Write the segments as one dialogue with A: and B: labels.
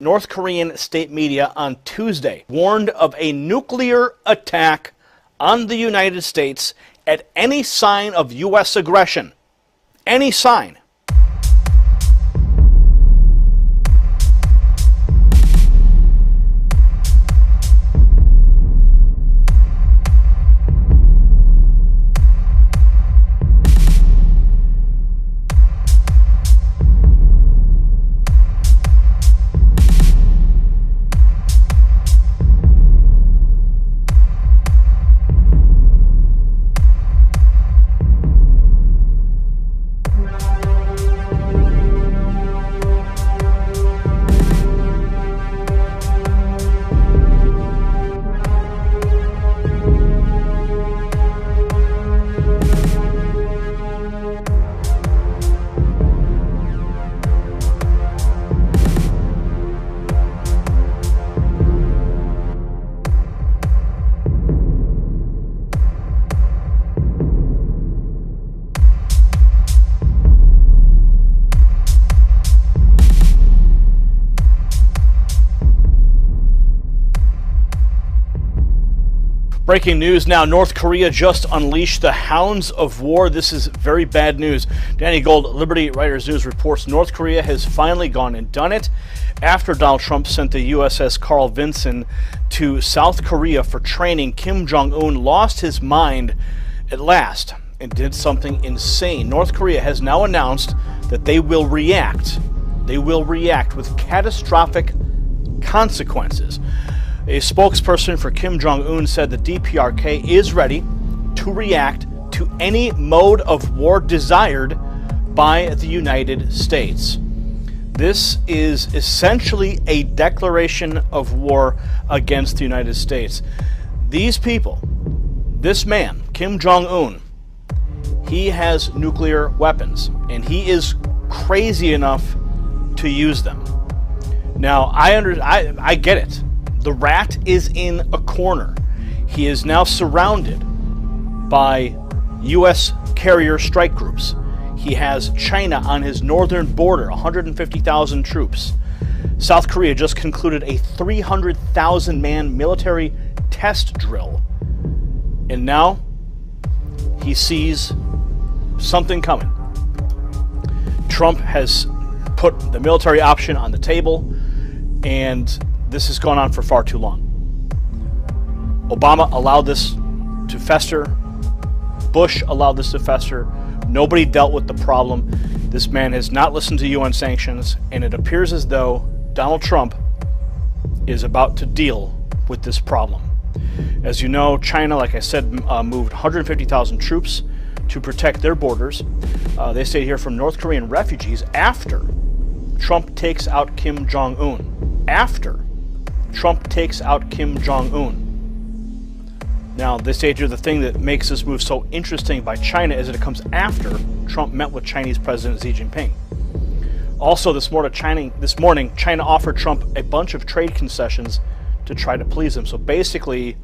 A: North Korean state media on Tuesday warned of a nuclear attack on the United States at any sign of U.S. aggression. Any sign. Breaking news now, North Korea just unleashed the hounds of war. This is very bad news. Danny Gold, Liberty Writers News, reports North Korea has finally gone and done it after Donald Trump sent the USS Carl Vinson to South Korea for training. Kim Jong-un lost his mind at last and did something insane. North Korea has now announced that they will react. They will react with catastrophic consequences. A spokesperson for Kim Jong-un said the DPRK is ready to react to any mode of war desired by the United States. This is essentially a declaration of war against the United States. These people, this man, Kim Jong-un, he has nuclear weapons, and he is crazy enough to use them. Now, I get it. The rat is in a corner. He is now surrounded by U.S. carrier strike groups. He has China on his northern border, 150,000 troops. South Korea just concluded a 300,000-man military test drill. And now he sees something coming. Trump has put the military option on the table, and this has gone on for far too long. Obama allowed this to fester. Bush allowed this to fester. Nobody dealt with the problem. This man has not listened to UN sanctions, and it appears as though Donald Trump is about to deal with this problem. As you know, China, like I said, moved 150,000 troops to protect their borders. They stayed here from North Korean refugees after Trump takes out Kim Jong-un. After Trump takes out Kim Jong-un. Now, they say here the thing that makes this move so interesting by China is that it comes after Trump met with Chinese President Xi Jinping. Also, this morning, China offered Trump a bunch of trade concessions to try to please him. So basically,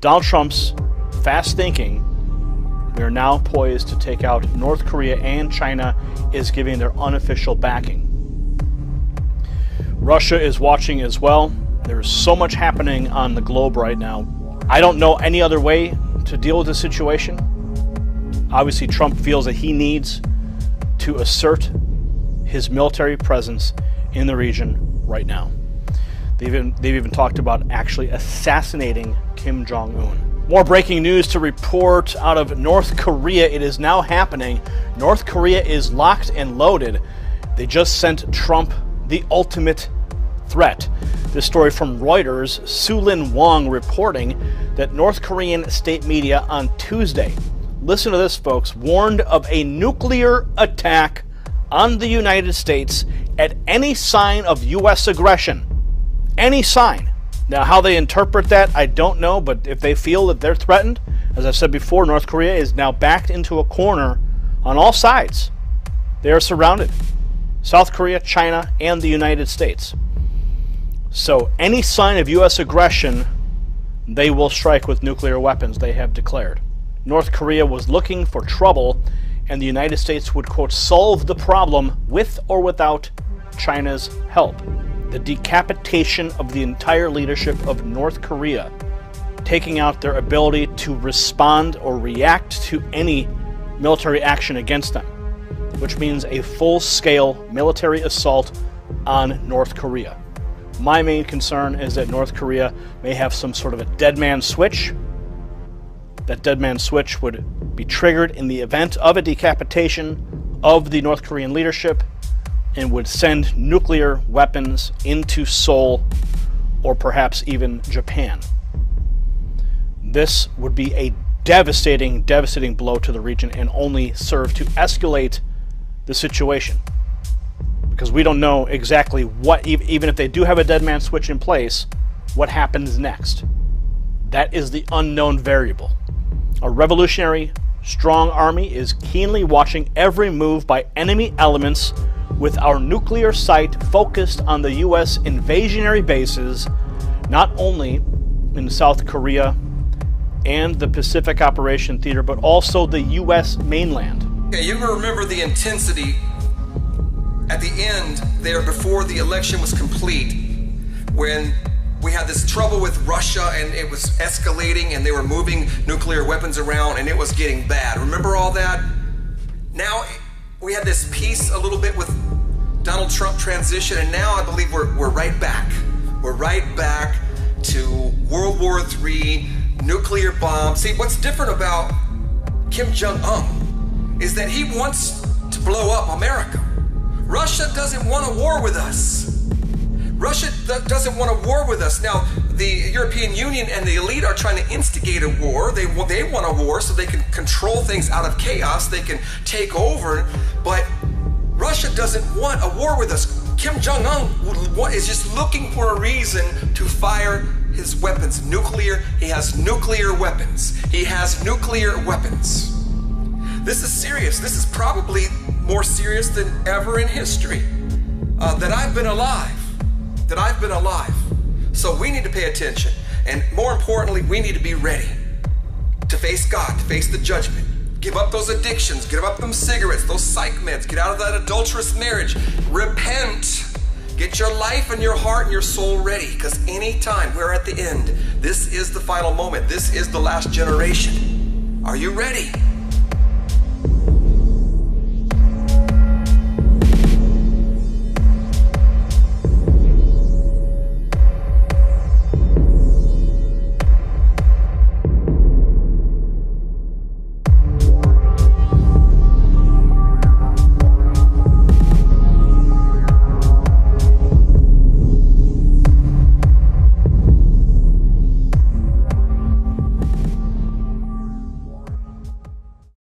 A: Donald Trump's fast thinking, we are now poised to take out North Korea, and China is giving their unofficial backing. Russia is watching as well. There's so much happening on the globe right now. I don't know any other way to deal with this situation. Obviously, Trump feels that he needs to assert his military presence in the region right now. They've even talked about actually assassinating Kim Jong-un. More breaking news to report out of North Korea. It is now happening. North Korea is locked and loaded. They just sent Trump the ultimate threat. This story from Reuters, Sulin Wong reporting that North Korean state media on Tuesday, listen to this folks, warned of a nuclear attack on the United States at any sign of U.S. aggression. Any sign. Now, how they interpret that, I don't know, but if they feel that they're threatened, as I've said before, North Korea is now backed into a corner on all sides. They are surrounded. South Korea, China, and the United States. So any sign of U.S. aggression, they will strike with nuclear weapons, they have declared. North Korea was looking for trouble, and the United States would, quote, solve the problem with or without China's help. the decapitation of the entire leadership of North Korea, taking out their ability to respond or react to any military action against them, which means a full-scale military assault on North Korea. My main concern is that North Korea may have some sort of a dead man switch. That dead man switch would be triggered in the event of a decapitation of the North Korean leadership and would send nuclear weapons into Seoul or perhaps even Japan. This would be a devastating blow to the region and only serve to escalate the situation. Because we don't know exactly what, even if they do have a dead man switch in place, what happens next. That is the unknown variable. A revolutionary, strong army is keenly watching every move by enemy elements, with our nuclear sight focused on the U.S. invasionary bases, not only in South Korea and the Pacific Operation Theater, but also the U.S. mainland.
B: Okay, you remember the intensity at the end there before the election was complete, when we had this trouble with Russia and it was escalating and they were moving nuclear weapons around and it was getting bad. Remember all that? Now we had this peace a little bit with Donald Trump transition, and now I believe we're right back. We're right back to World War III, nuclear bombs. See, what's different about Kim Jong-un is that he wants to blow up America. Russia doesn't want a war with us. Russia doesn't want a war with us. Now, the European Union and the elite are trying to instigate a war. They want a war so they can control things out of chaos. They can take over. But Russia doesn't want a war with us. Kim Jong-un is just looking for a reason to fire his weapons. Nuclear. He has nuclear weapons. He has nuclear weapons. This is serious. This is probably more serious than ever in history. That I've been alive. So we need to pay attention. And more importantly, we need to be ready to face God, to face the judgment. Give up those addictions, give up them cigarettes, those psych meds, get out of that adulterous marriage. Repent. Get your life and your heart and your soul ready, because anytime we're at the end, this is the final moment. This is the last generation. Are you ready?